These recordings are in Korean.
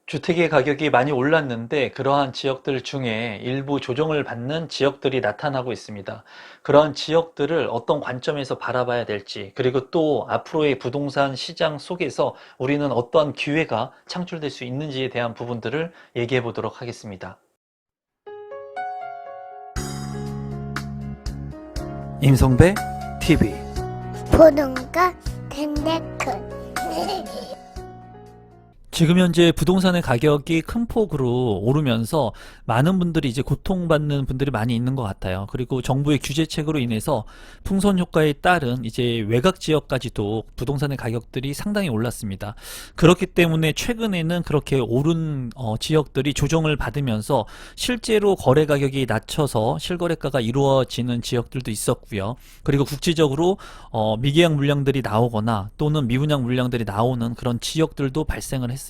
주택의 가격이 많이 올랐는데 그러한 지역들 중에 일부 조정을 받는 지역들이 나타나고 있습니다. 그러한 지역들을 어떤 관점에서 바라봐야 될지, 그리고 또 앞으로의 부동산 시장 속에서 우리는 어떠한 기회가 창출될 수 있는지에 대한 부분들을 얘기해 보도록 하겠습니다. 임성배 TV. 보동과 텐데크. 지금 현재 부동산의 가격이 큰 폭으로 오르면서 많은 분들이 이제 고통받는 분들이 많이 있는 것 같아요. 그리고 정부의 규제책으로 인해서 풍선 효과에 따른 이제 외곽 지역까지도 부동산의 가격들이 상당히 올랐습니다. 그렇기 때문에 최근에는 그렇게 오른 지역들이 조정을 받으면서 실제로 거래 가격이 낮춰서 실거래가가 이루어지는 지역들도 있었고요. 그리고 국지적으로 미계약 물량들이 나오거나 또는 미분양 물량들이 나오는 그런 지역들도 발생을 했습니다.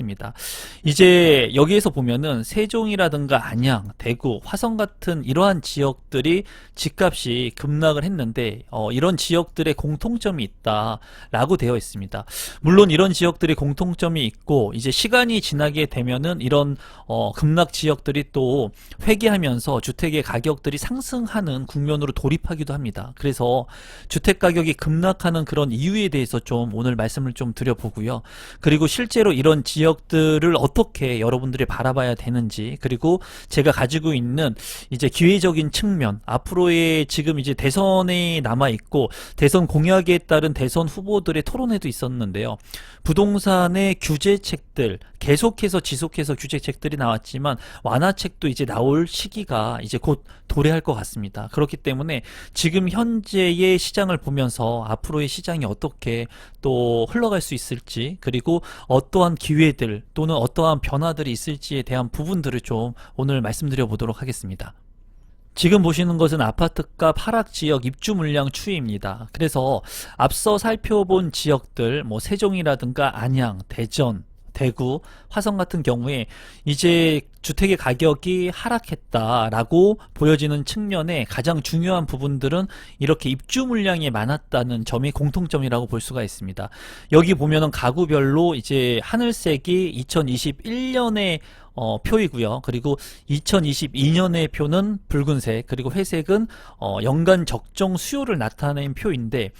이제 여기에서 보면은 세종이라든가 안양, 대구, 화성 같은 이러한 지역들이 집값이 급락을 했는데 이런 지역들의 공통점이 있다라고 되어 있습니다. 물론 이런 지역들의 공통점이 있고 이제 시간이 지나게 되면은 이런 급락 지역들이 또 회귀하면서 주택의 가격들이 상승하는 국면으로 돌입하기도 합니다. 그래서 주택 가격이 급락하는 그런 이유에 대해서 좀 오늘 말씀을 좀 드려보고요. 그리고 실제로 이런 지역들을 어떻게 여러분들이 바라봐야 되는지, 그리고 제가 가지고 있는 이제 기회적인 측면, 앞으로의 지금 이제 대선에 남아 있고 대선 공약에 따른 대선 후보들의 토론회도 있었는데요. 부동산의 규제책들 계속해서 지속해서 규제책들이 나왔지만 완화책도 이제 나올 시기가 이제 곧 도래할 것 같습니다. 그렇기 때문에 지금 현재의 시장을 보면서 앞으로의 시장이 어떻게 또 흘러갈 수 있을지, 그리고 어떠한 기회들 또는 어떠한 변화들이 있을지에 대한 부분들을 좀 오늘 말씀드려 보도록 하겠습니다. 지금 보시는 것은 아파트값 하락 지역 입주 물량 추이입니다. 그래서 앞서 살펴본 지역들, 뭐 세종이라든가 안양, 대전, 대구, 화성 같은 경우에 이제 주택의 가격이 하락했다라고 보여지는 측면에 가장 중요한 부분들은 이렇게 입주 물량이 많았다는 점이 공통점이라고 볼 수가 있습니다. 여기 보면은 가구별로 이제 하늘색이 2021년에 표이고요. 그리고 2022년의 표는 붉은색, 그리고 회색은 연간 적정 수요를 나타낸 표인데,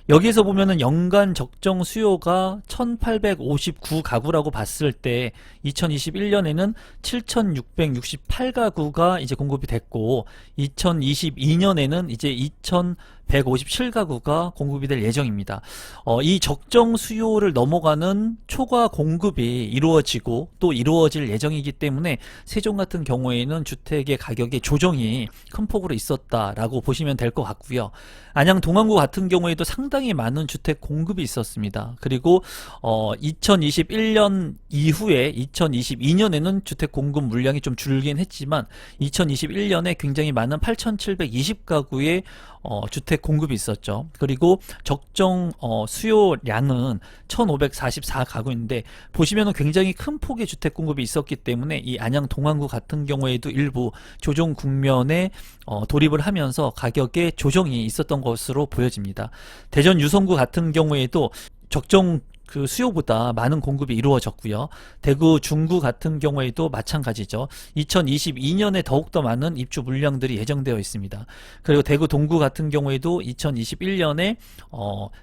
여기에서 보면은 연간 적정 수요가 1859 가구라고 봤을 때 2021년에는 7668가구가 이제 공급이 됐고 2022년에는 이제 2157가구가 공급이 될 예정입니다. 이 적정 수요를 넘어가는 초과 공급이 이루어지고 또 이루어질 예정이기 때문에 세종 같은 경우에는 주택의 가격의 조정이 큰 폭으로 있었다라고 보시면 될 것 같고요. 안양 동안구 같은 경우에도 상당히 많은 주택 공급이 있었습니다. 그리고 2021년 이후에 2022년에는 주택 공급 물량이 좀 줄긴 했지만 2021년에 굉장히 많은 8720가구의 주택 공급이 있었죠. 그리고 적정 수요량은 1544가구인데 보시면은 굉장히 큰 폭의 주택 공급이 있었기 때문에 이 안양 동안구 같은 경우에도 일부 조정 국면에 돌입을 하면서 가격의 조정이 있었던 것으로 보여집니다. 대전 유성구 같은 경우에도 적정 그 수요보다 많은 공급이 이루어졌고요. 대구 중구 같은 경우에도 마찬가지죠. 2022년에 더욱더 많은 입주 물량들이 예정되어 있습니다. 그리고 대구 동구 같은 경우에도 2021년에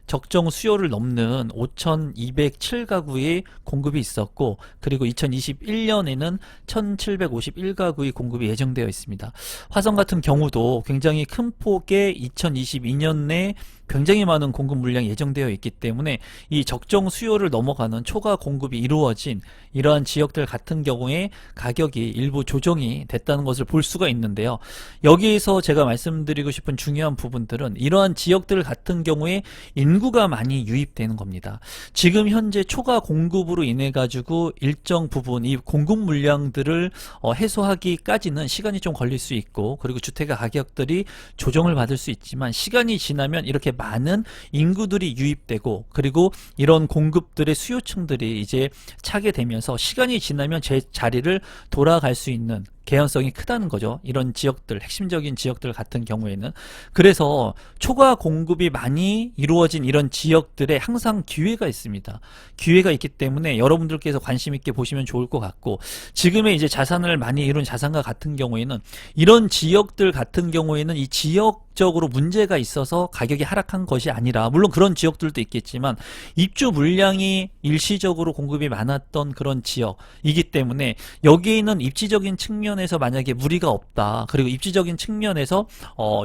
적정 수요를 넘는 5207가구의 공급이 있었고, 그리고 2021년에는 1751가구의 공급이 예정되어 있습니다. 화성 같은 경우도 굉장히 큰 폭의 2022년에 굉장히 많은 공급 물량이 예정되어 있기 때문에 이 적정 수요를 넘어가는 초과 공급이 이루어진 이러한 지역들 같은 경우에 가격이 일부 조정이 됐다는 것을 볼 수가 있는데요. 여기에서 제가 말씀드리고 싶은 중요한 부분들은 이러한 지역들 같은 경우에 인구가 많이 유입되는 겁니다. 지금 현재 초과 공급으로 인해 가지고 일정 부분 이 공급 물량들을 해소하기까지는 시간이 좀 걸릴 수 있고, 그리고 주택의 가격들이 조정을 받을 수 있지만 시간이 지나면 이렇게 많은 인구들이 유입되고, 그리고 이런 공급들의 수요층들이 이제 차게 되면서 시간이 지나면 제 자리를 돌아갈 수 있는 개연성이 크다는 거죠. 이런 지역들, 핵심적인 지역들 같은 경우에는. 그래서 초과 공급이 많이 이루어진 이런 지역들에 항상 기회가 있습니다. 기회가 있기 때문에 여러분들께서 관심 있게 보시면 좋을 것 같고, 지금의 이제 자산을 많이 이룬 자산가 같은 경우에는 이런 지역들 같은 경우에는 이 지역적으로 문제가 있어서 가격이 하락한 것이 아니라, 물론 그런 지역들도 있겠지만 입주 물량이 일시적으로 공급이 많았던 그런 지역이기 때문에 여기에 있는 입지적인 측면에서 만약에 무리가 없다, 그리고 입지적인 측면에서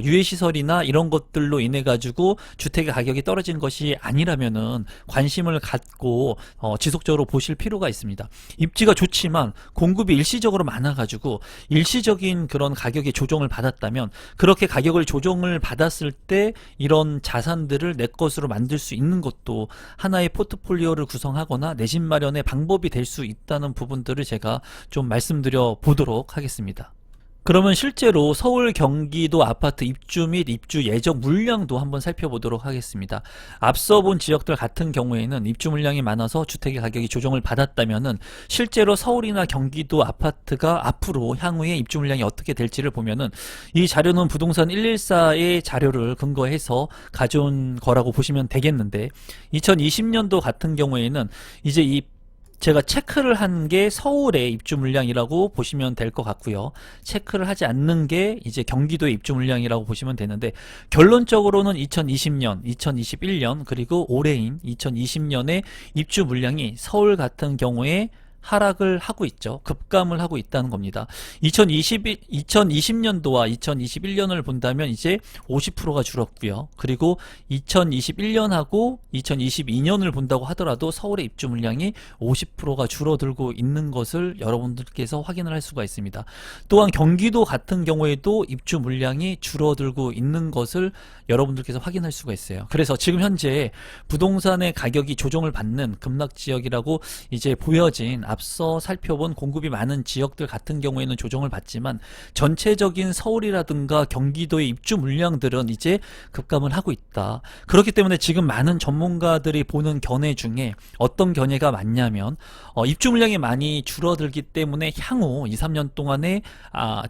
유해시설이나 이런 것들로 인해 가지고 주택의 가격이 떨어진 것이 아니라면은 관심을 갖고 지속적으로 보실 필요가 있습니다. 입지가 좋지만 공급이 일시적으로 많아 가지고 일시적인 그런 가격의 조정을 받았다면, 그렇게 가격을 조정을 받았을 때 이런 자산들을 내 것으로 만들 수 있는 것도 하나의 포트폴리오를 구성하거나 내 집 마련의 방법이 될 수 있다는 부분들을 제가 좀 말씀드려 보도록 하겠습니다. 그러면 실제로 서울, 경기도 아파트 입주 및 입주 예정 물량도 한번 살펴보도록 하겠습니다. 앞서 본 지역들 같은 경우에는 입주 물량이 많아서 주택의 가격이 조정을 받았다면은 실제로 서울이나 경기도 아파트가 앞으로 향후에 입주 물량이 어떻게 될지를 보면은, 이 자료는 부동산 114의 자료를 근거해서 가져온 거라고 보시면 되겠는데, 2020년도 같은 경우에는 이제 제가 체크를 한 게 서울의 입주 물량이라고 보시면 될 것 같고요. 체크를 하지 않는 게 이제 경기도의 입주 물량이라고 보시면 되는데, 결론적으로는 2020년, 2021년 그리고 올해인 2020년의 입주 물량이 서울 같은 경우에 하락을 하고 있죠. 급감을 하고 있다는 겁니다. 2020년도와 2021년을 본다면 이제 50%가 줄었고요. 그리고 2021년하고 2022년을 본다고 하더라도 서울의 입주 물량이 50%가 줄어들고 있는 것을 여러분들께서 확인을 할 수가 있습니다. 또한 경기도 같은 경우에도 입주 물량이 줄어들고 있는 것을 여러분들께서 확인할 수가 있어요. 그래서 지금 현재 부동산의 가격이 조정을 받는 급락지역이라고 이제 보여진, 앞서 살펴본 공급이 많은 지역들 같은 경우에는 조정을 받지만 전체적인 서울이라든가 경기도의 입주 물량들은 이제 급감을 하고 있다. 그렇기 때문에 지금 많은 전문가들이 보는 견해 중에 어떤 견해가 맞냐면, 입주 물량이 많이 줄어들기 때문에 향후 2, 3년 동안에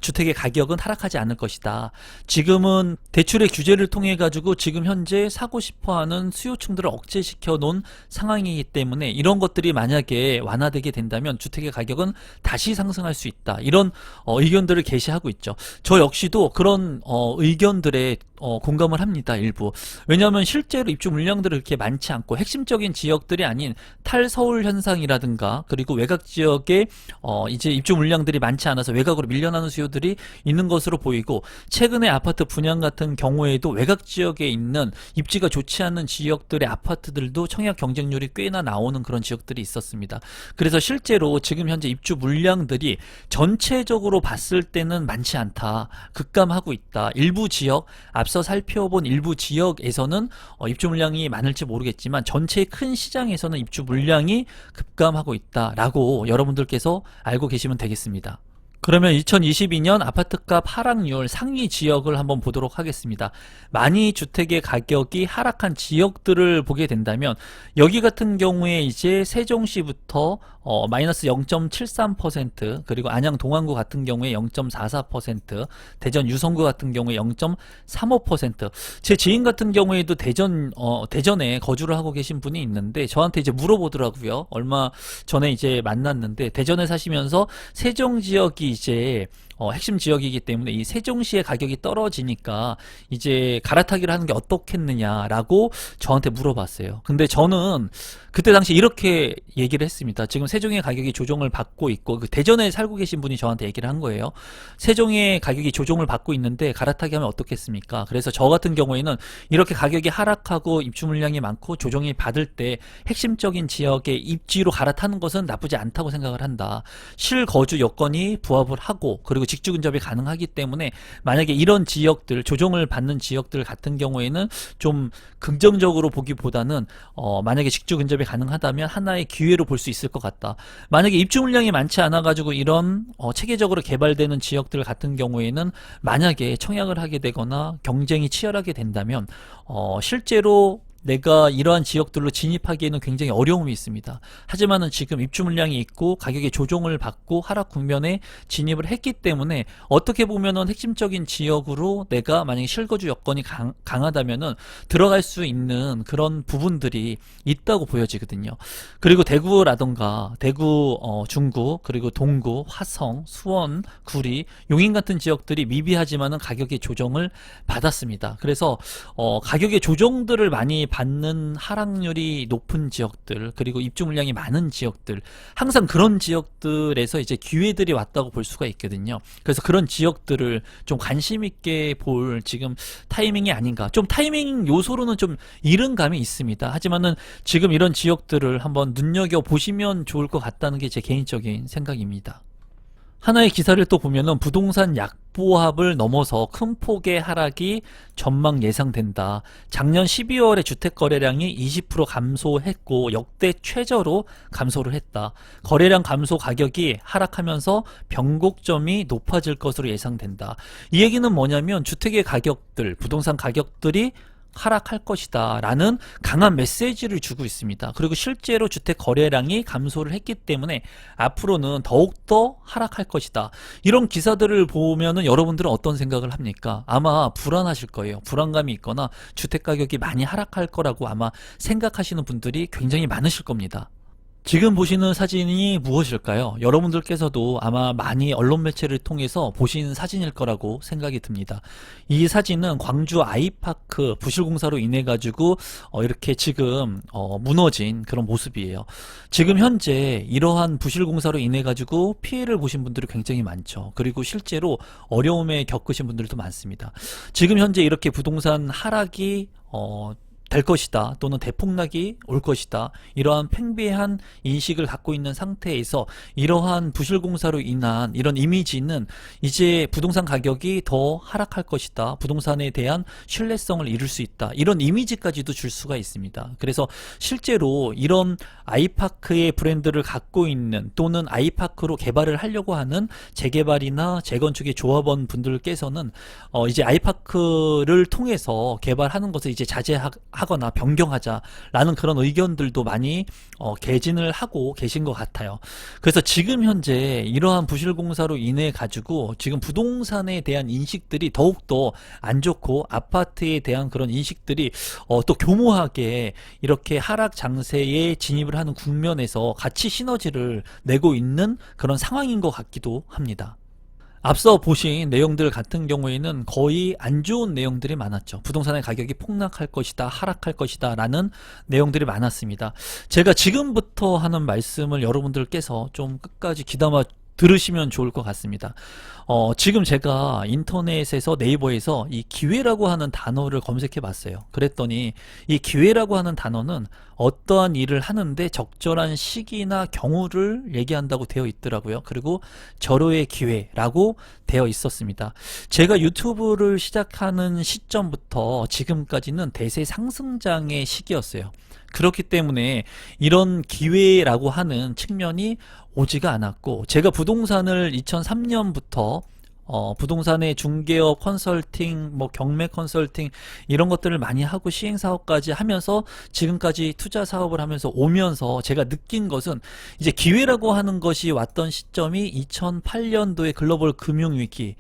주택의 가격은 하락하지 않을 것이다. 지금은 대출의 규제를 통해 가지고 지금 현재 사고 싶어하는 수요층들을 억제시켜 놓은 상황이기 때문에 이런 것들이 만약에 완화되게 된다면 주택의 가격은 다시 상승할 수 있다. 이런 의견들을 게시하고 있죠. 저 역시도 그런 의견들에 공감을 합니다. 일부. 왜냐하면 실제로 입주 물량들이 그렇게 많지 않고 핵심적인 지역들이 아닌 탈서울 현상이라든가, 그리고 외곽 지역에 이제 입주 물량들이 많지 않아서 외곽으로 밀려나는 수요들이 있는 것으로 보이고, 최근에 아파트 분양 같은 경우에도 외곽 지역에 있는 입지가 좋지 않은 지역들의 아파트들도 청약 경쟁률이 꽤나 나오는 그런 지역들이 있었습니다. 그래서 실제로 지금 현재 입주 물량들이 전체적으로 봤을 때는 많지 않다. 급감하고 있다. 일부 지역, 앞서 살펴본 일부 지역에서는 입주 물량이 많을지 모르겠지만 전체의 큰 시장에서는 입주 물량이 급감하고 있다라고 여러분들께서 알고 계시면 되겠습니다. 그러면 2022년 아파트값 하락률 상위 지역을 한번 보도록 하겠습니다. 많이 주택의 가격이 하락한 지역들을 보게 된다면, 여기 같은 경우에 이제 세종시부터 마이너스 0.73%, 그리고 안양 동안구 같은 경우에 0.44%, 대전 유성구 같은 경우에 0.35%. 제 지인 같은 경우에도 대전에 거주를 하고 계신 분이 있는데 저한테 이제 물어보더라고요. 얼마 전에 이제 만났는데, 대전에 사시면서 세종 지역이 이제 핵심 지역이기 때문에 이 세종시의 가격이 떨어지니까 이제 갈아타기를 하는 게 어떻겠느냐라고 저한테 물어봤어요. 근데 저는 그때 당시 이렇게 얘기를 했습니다. 지금 세종의 가격이 조정을 받고 있고, 그 대전에 살고 계신 분이 저한테 얘기를 한 거예요. 세종의 가격이 조정을 받고 있는데 갈아타기 하면 어떻겠습니까? 그래서 저 같은 경우에는 이렇게 가격이 하락하고 입주 물량이 많고 조정이 받을 때 핵심적인 지역의 입지로 갈아타는 것은 나쁘지 않다고 생각을 한다. 실거주 여건이 부합을 하고, 그리고 직주 근접이 가능하기 때문에 만약에 이런 지역들, 조정을 받는 지역들 같은 경우에는 좀 긍정적으로 보기보다는 만약에 직주 근접이 가능하다면 하나의 기회로 볼 수 있을 것 같다. 만약에 입주 물량이 많지 않아 가지고 이런 체계적으로 개발되는 지역들 같은 경우에는 만약에 청약을 하게 되거나 경쟁이 치열하게 된다면 실제로 내가 이러한 지역들로 진입하기에는 굉장히 어려움이 있습니다. 하지만은 지금 입주 물량이 있고 가격의 조정을 받고 하락 국면에 진입을 했기 때문에 어떻게 보면은 핵심적인 지역으로 내가 만약에 실거주 여건이 강하다면은 들어갈 수 있는 그런 부분들이 있다고 보여지거든요. 그리고 대구라던가 대구, 중구, 그리고 동구, 화성, 수원, 구리, 용인 같은 지역들이 미비하지만은 가격의 조정을 받았습니다. 그래서 가격의 조정들을 많이 받는 하락률이 높은 지역들, 그리고 입주 물량이 많은 지역들, 항상 그런 지역들에서 이제 기회들이 왔다고 볼 수가 있거든요. 그래서 그런 지역들을 좀 관심 있게 볼 지금 타이밍이 아닌가. 좀 타이밍 요소로는 좀 이른 감이 있습니다. 하지만은 지금 이런 지역들을 한번 눈여겨 보시면 좋을 것 같다는 게 제 개인적인 생각입니다. 하나의 기사를 또 보면은 부동산 약보합을 넘어서 큰 폭의 하락이 전망 예상된다. 작년 12월에 주택 거래량이 20% 감소했고 역대 최저로 감소를 했다. 거래량 감소 가격이 하락하면서 변곡점이 높아질 것으로 예상된다. 이 얘기는 뭐냐면 주택의 가격들, 부동산 가격들이 하락할 것이다 라는 강한 메시지를 주고 있습니다. 그리고 실제로 주택 거래량이 감소를 했기 때문에 앞으로는 더욱더 하락할 것이다. 이런 기사들을 보면은 여러분들은 어떤 생각을 합니까? 아마 불안하실 거예요. 불안감이 있거나 주택 가격이 많이 하락할 거라고 아마 생각하시는 분들이 굉장히 많으실 겁니다. 지금 보시는 사진이 무엇일까요? 여러분들께서도 아마 많이 언론 매체를 통해서 보신 사진일 거라고 생각이 듭니다. 이 사진은 광주 아이파크 부실공사로 인해 가지고 이렇게 지금 무너진 그런 모습이에요. 지금 현재 이러한 부실공사로 인해 가지고 피해를 보신 분들이 굉장히 많죠. 그리고 실제로 어려움에 겪으신 분들도 많습니다. 지금 현재 이렇게 부동산 하락이 될 것이다 또는 대폭락이 올 것이다 이러한 팽배한 인식을 갖고 있는 상태에서 이러한 부실공사로 인한 이런 이미지는 이제 부동산 가격이 더 하락할 것이다, 부동산에 대한 신뢰성을 잃을 수 있다, 이런 이미지까지도 줄 수가 있습니다. 그래서 실제로 이런 아이파크의 브랜드를 갖고 있는 또는 아이파크로 개발을 하려고 하는 재개발이나 재건축의 조합원 분들께서는 이제 아이파크를 통해서 개발하는 것을 이제 자제하거나 변경하자라는 그런 의견들도 많이 개진을 하고 계신 것 같아요. 그래서 지금 현재 이러한 부실공사로 인해 가지고 지금 부동산에 대한 인식들이 더욱더 안 좋고 아파트에 대한 그런 인식들이 또 교모하게 이렇게 하락 장세에 진입을 하는 국면에서 같이 시너지를 내고 있는 그런 상황인 것 같기도 합니다. 앞서 보신 내용들 같은 경우에는 거의 안 좋은 내용들이 많았죠. 부동산의 가격이 폭락할 것이다, 하락할 것이다 라는 내용들이 많았습니다. 제가 지금부터 하는 말씀을 여러분들께서 좀 끝까지 귀담아 들으시면 좋을 것 같습니다. 지금 제가 인터넷에서 네이버에서 이 기회라고 하는 단어를 검색해 봤어요. 그랬더니 이 기회라고 하는 단어는 어떠한 일을 하는데 적절한 시기나 경우를 얘기한다고 되어 있더라고요. 그리고 절호의 기회라고 되어 있었습니다. 제가 유튜브를 시작하는 시점부터 지금까지는 대세 상승장의 시기였어요. 그렇기 때문에 이런 기회라고 하는 측면이 오지가 않았고, 제가 부동산을 2003년부터 부동산의 중개업 컨설팅, 경매 컨설팅 이런 것들을 많이 하고 시행사업까지 하면서 지금까지 투자 사업을 하면서 오면서 제가 느낀 것은 이제 기회라고 하는 것이 왔던 시점이 2008년도의 글로벌 금융위기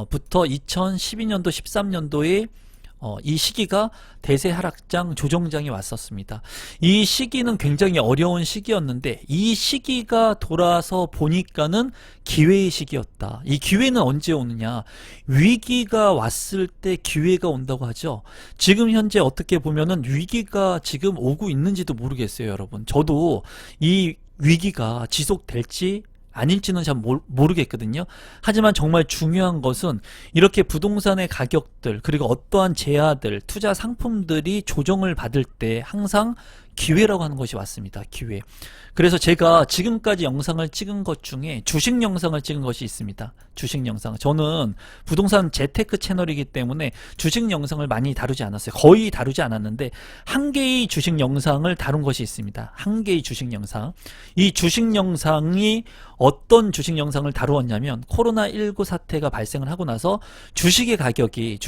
부터 2012년도 13년도에 이 시기가 대세 하락장 조정장이 왔었습니다. 이 시기는 굉장히 어려운 시기였는데 이 시기가 돌아서 보니까는 기회의 시기였다. 이 기회는 언제 오느냐? 위기가 왔을 때 기회가 온다고 하죠. 지금 현재 어떻게 보면은 위기가 지금 오고 있는지도 모르겠어요, 여러분. 저도 이 위기가 지속될지 아닐지는 잘 모르겠거든요. 하지만 정말 중요한 것은 이렇게 부동산의 가격들 그리고 어떠한 제야들, 투자 상품들이 조정을 받을 때 항상 기회라고 하는 것이 왔습니다. 기회. 그래서 제가 지금까지 영상을 찍은 것 중에 주식 영상을 찍은 것이 있습니다. 주식 영상. 저는 부동산 재테크 채널이기 때문에 주식 영상을 많이 다루지 않았어요. 거의 다루지 않았는데 한 개의 주식 영상을 다룬 것이 있습니다. 한 개의 주식 영상. 이 주식 영상이 어떤 주식 영상을 다루었냐면 코로나19 사태가 발생을 하고 나서 주식의 가격이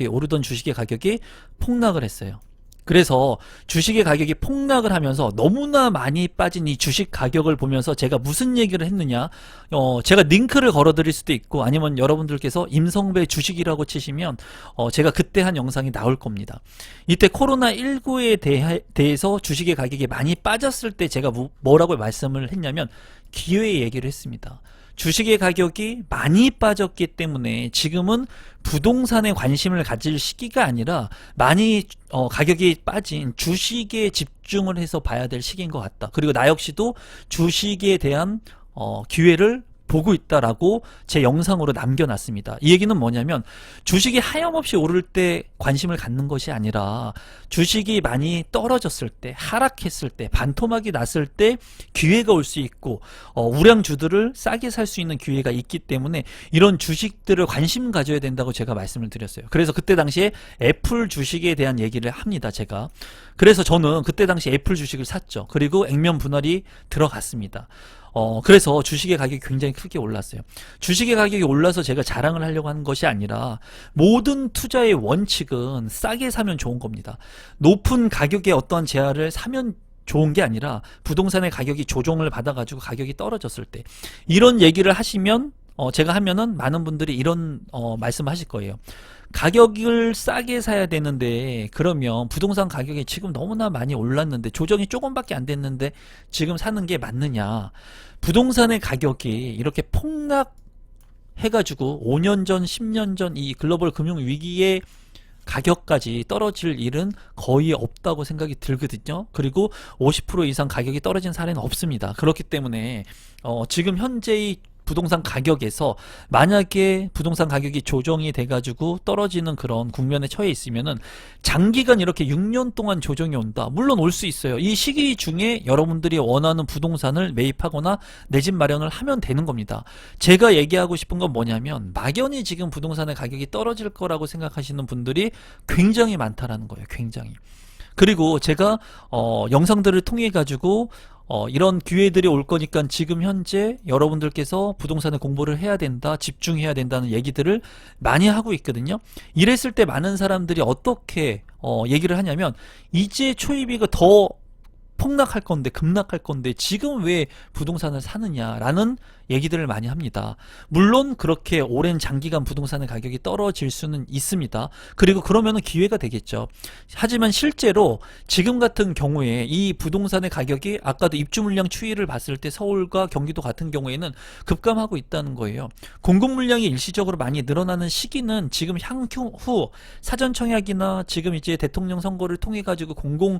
오르던 주식의 가격이 폭락을 했어요. 그래서 주식의 가격이 폭락을 하면서 너무나 많이 빠진 이 주식 가격을 보면서 제가 무슨 얘기를 했느냐, 제가 링크를 걸어 드릴 수도 있고, 아니면 여러분들께서 임성배 주식이라고 치시면 제가 그때 한 영상이 나올 겁니다. 이때 코로나19에 대해서 주식의 가격이 많이 빠졌을 때 제가 뭐라고 말씀을 했냐면 기회 얘기를 했습니다. 주식의 가격이 많이 빠졌기 때문에 지금은 부동산에 관심을 가질 시기가 아니라 많이 가격이 빠진 주식에 집중을 해서 봐야 될 시기인 것 같다. 그리고 나 역시도 주식에 대한 기회를 보고 있다라고 제 영상으로 남겨놨습니다. 이 얘기는 뭐냐면 주식이 하염없이 오를 때 관심을 갖는 것이 아니라 주식이 많이 떨어졌을 때, 하락했을 때, 반토막이 났을 때 기회가 올 수 있고 우량주들을 싸게 살 수 있는 기회가 있기 때문에 이런 주식들을 관심 가져야 된다고 제가 말씀을 드렸어요. 그래서 그때 당시에 애플 주식에 대한 얘기를 합니다. 제가. 그래서 저는 그때 당시 애플 주식을 샀죠. 그리고 액면 분할이 들어갔습니다. 그래서 주식의 가격이 굉장히 크게 올랐어요. 주식의 가격이 올라서 제가 자랑을 하려고 하는 것이 아니라 모든 투자의 원칙은 싸게 사면 좋은 겁니다. 높은 가격의 어떤 제한을 사면 좋은 게 아니라 부동산의 가격이 조정을 받아가지고 가격이 떨어졌을 때 이런 얘기를 하시면 제가 하면은 많은 분들이 이런 말씀을 하실 거예요. 가격을 싸게 사야 되는데 그러면 부동산 가격이 지금 너무나 많이 올랐는데 조정이 조금밖에 안 됐는데 지금 사는 게 맞느냐. 부동산의 가격이 이렇게 폭락해가지고 5년 전 10년 전 이 글로벌 금융위기의 가격까지 떨어질 일은 거의 없다고 생각이 들거든요. 그리고 50% 이상 가격이 떨어진 사례는 없습니다. 그렇기 때문에 지금 현재의 부동산 가격에서 만약에 부동산 가격이 조정이 돼가지고 떨어지는 그런 국면에 처해 있으면은 장기간 이렇게 6년 동안 조정이 온다. 물론 올 수 있어요. 이 시기 중에 여러분들이 원하는 부동산을 매입하거나 내 집 마련을 하면 되는 겁니다. 제가 얘기하고 싶은 건 뭐냐면 막연히 지금 부동산의 가격이 떨어질 거라고 생각하시는 분들이 굉장히 많다라는 거예요. 굉장히. 그리고 제가 영상들을 통해 가지고 이런 기회들이 올 거니까 지금 현재 여러분들께서 부동산에 공부를 해야 된다, 집중해야 된다는 얘기들을 많이 하고 있거든요. 이랬을 때 많은 사람들이 어떻게 얘기를 하냐면 이제 초입이가 더 폭락할 건데, 급락할 건데 지금 왜 부동산을 사느냐라는 얘기들을 많이 합니다. 물론 그렇게 오랜 장기간 부동산의 가격이 떨어질 수는 있습니다. 그리고 그러면은 기회가 되겠죠. 하지만 실제로 지금 같은 경우에 이 부동산의 가격이 아까도 입주 물량 추이를 봤을 때 서울과 경기도 같은 경우에는 급감하고 있다는 거예요. 공급 물량이 일시적으로 많이 늘어나는 시기는 지금 향후 사전 청약이나 지금 이제 대통령 선거를 통해 가지고 공공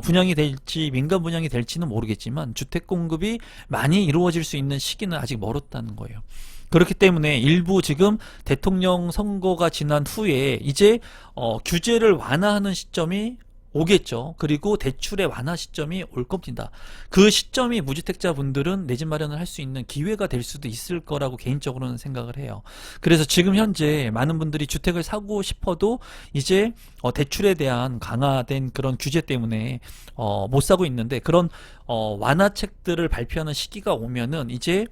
분양이 될지 민간 분양이 될지는 모르겠지만 주택 공급이 많이 이루어질 수 있는 시기는 아직 멀었다는 거예요. 그렇기 때문에 일부 지금 대통령 선거가 지난 후에 이제 규제를 완화하는 시점이 오겠죠. 그리고 대출의 완화 시점이 올 겁니다. 그 시점이 무주택자분들은 내 집 마련을 할 수 있는 기회가 될 수도 있을 거라고 개인적으로는 생각을 해요. 그래서 지금 현재 많은 분들이 주택을 사고 싶어도 이제 대출에 대한 강화된 그런 규제 때문에 못 사고 있는데 그런 완화책들을 발표하는 시기가 오면은 이제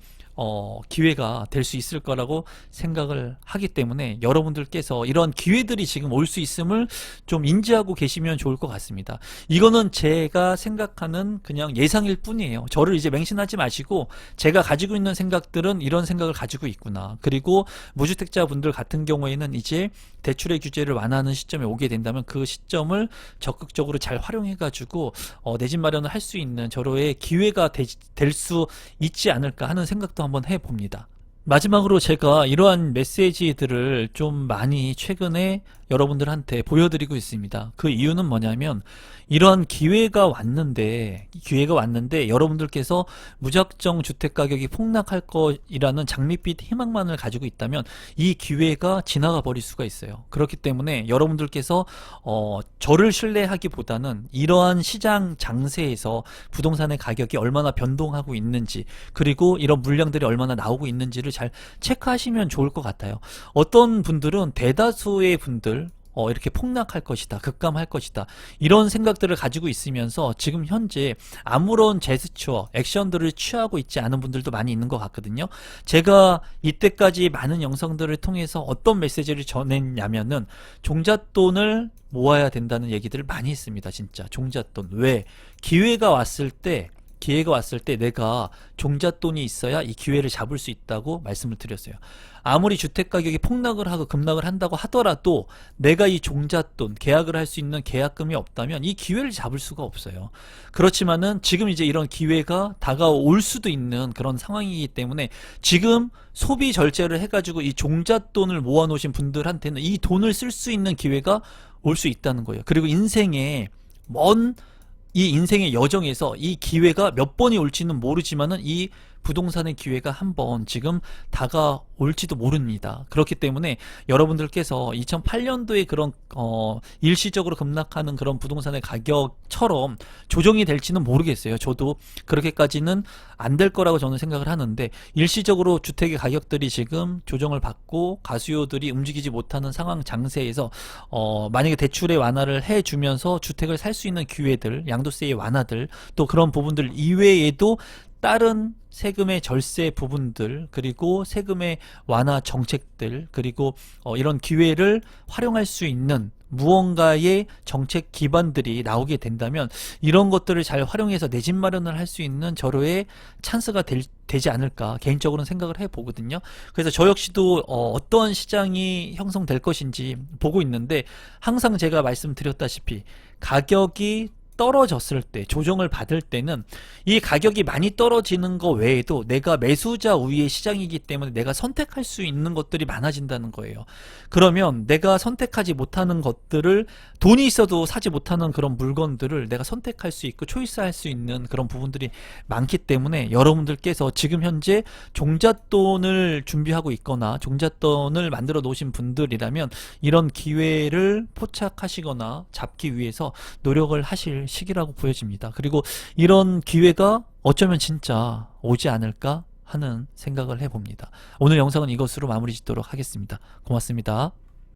기회가 될 수 있을 거라고 생각을 하기 때문에 여러분들께서 이런 기회들이 지금 올 수 있음을 좀 인지하고 계시면 좋을 것 같습니다. 이거는 제가 생각하는 그냥 예상일 뿐이에요. 저를 이제 맹신하지 마시고 제가 가지고 있는 생각들은 이런 생각을 가지고 있구나. 그리고 무주택자분들 같은 경우에는 이제 대출의 규제를 완화하는 시점에 오게 된다면 그 시점을 적극적으로 잘 활용해가지고 내 집 마련을 할 수 있는 저로의 기회가 될 수 있지 않을까 하는 생각도 한번 해봅니다. 마지막으로 제가 이러한 메시지들을 좀 많이 최근에 여러분들한테 보여드리고 있습니다. 그 이유는 뭐냐면 이러한 기회가 왔는데 여러분들께서 무작정 주택 가격이 폭락할 것이라는 장밋빛 희망만을 가지고 있다면 이 기회가 지나가 버릴 수가 있어요. 그렇기 때문에 여러분들께서 저를 신뢰하기보다는 이러한 시장 장세에서 부동산의 가격이 얼마나 변동하고 있는지 그리고 이런 물량들이 얼마나 나오고 있는지를 잘 체크하시면 좋을 것 같아요. 어떤 분들은 대다수의 분들 이렇게 폭락할 것이다, 급감할 것이다, 이런 생각들을 가지고 있으면서 지금 현재 아무런 제스처, 액션들을 취하고 있지 않은 분들도 많이 있는 것 같거든요. 제가 이때까지 많은 영상들을 통해서 어떤 메시지를 전했냐면은 종잣돈을 모아야 된다는 얘기들을 많이 했습니다. 진짜 종잣돈. 왜? 기회가 왔을 때 내가 종잣돈이 있어야 이 기회를 잡을 수 있다고 말씀을 드렸어요. 아무리 주택가격이 폭락을 하고 급락을 한다고 하더라도 내가 이 종잣돈, 계약을 할 수 있는 계약금이 없다면 이 기회를 잡을 수가 없어요. 그렇지만은 지금 이제 이런 기회가 다가올 수도 있는 그런 상황이기 때문에 지금 소비 절제를 해가지고 이 종잣돈을 모아놓으신 분들한테는 이 돈을 쓸 수 있는 기회가 올 수 있다는 거예요. 그리고 이 인생의 여정에서 이 기회가 몇 번이 올지는 모르지만은 이 부동산의 기회가 한 번 지금 다가올지도 모릅니다. 그렇기 때문에 여러분들께서 2008년도에 그런 일시적으로 급락하는 그런 부동산의 가격처럼 조정이 될지는 모르겠어요. 저도 그렇게까지는 안 될 거라고 저는 생각을 하는데, 일시적으로 주택의 가격들이 지금 조정을 받고 가수요들이 움직이지 못하는 상황 장세에서 만약에 대출의 완화를 해주면서 주택을 살 수 있는 기회들, 양도세의 완화들, 또 그런 부분들 이외에도 다른 세금의 절세 부분들, 그리고 세금의 완화 정책들, 그리고 이런 기회를 활용할 수 있는 무언가의 정책 기반들이 나오게 된다면 이런 것들을 잘 활용해서 내 집 마련을 할 수 있는 절호의 찬스가 되지 않을까 개인적으로는 생각을 해보거든요. 그래서 저 역시도 어떠한 시장이 형성될 것인지 보고 있는데, 항상 제가 말씀드렸다시피 가격이 떨어졌을 때, 조정을 받을 때는 이 가격이 많이 떨어지는 거 외에도 내가 매수자 우위의 시장이기 때문에 내가 선택할 수 있는 것들이 많아진다는 거예요. 그러면 내가 선택하지 못하는 것들을, 돈이 있어도 사지 못하는 그런 물건들을 내가 선택할 수 있고 초이스할 수 있는 그런 부분들이 많기 때문에 여러분들께서 지금 현재 종잣돈을 준비하고 있거나 종잣돈을 만들어 놓으신 분들이라면 이런 기회를 포착하시거나 잡기 위해서 노력을 하실 시기라고 보여집니다. 그리고 이런 기회가 어쩌면 진짜 오지 않을까 하는 생각을 해봅니다. 오늘 영상은 이것으로 마무리 짓도록 하겠습니다. 고맙습니다.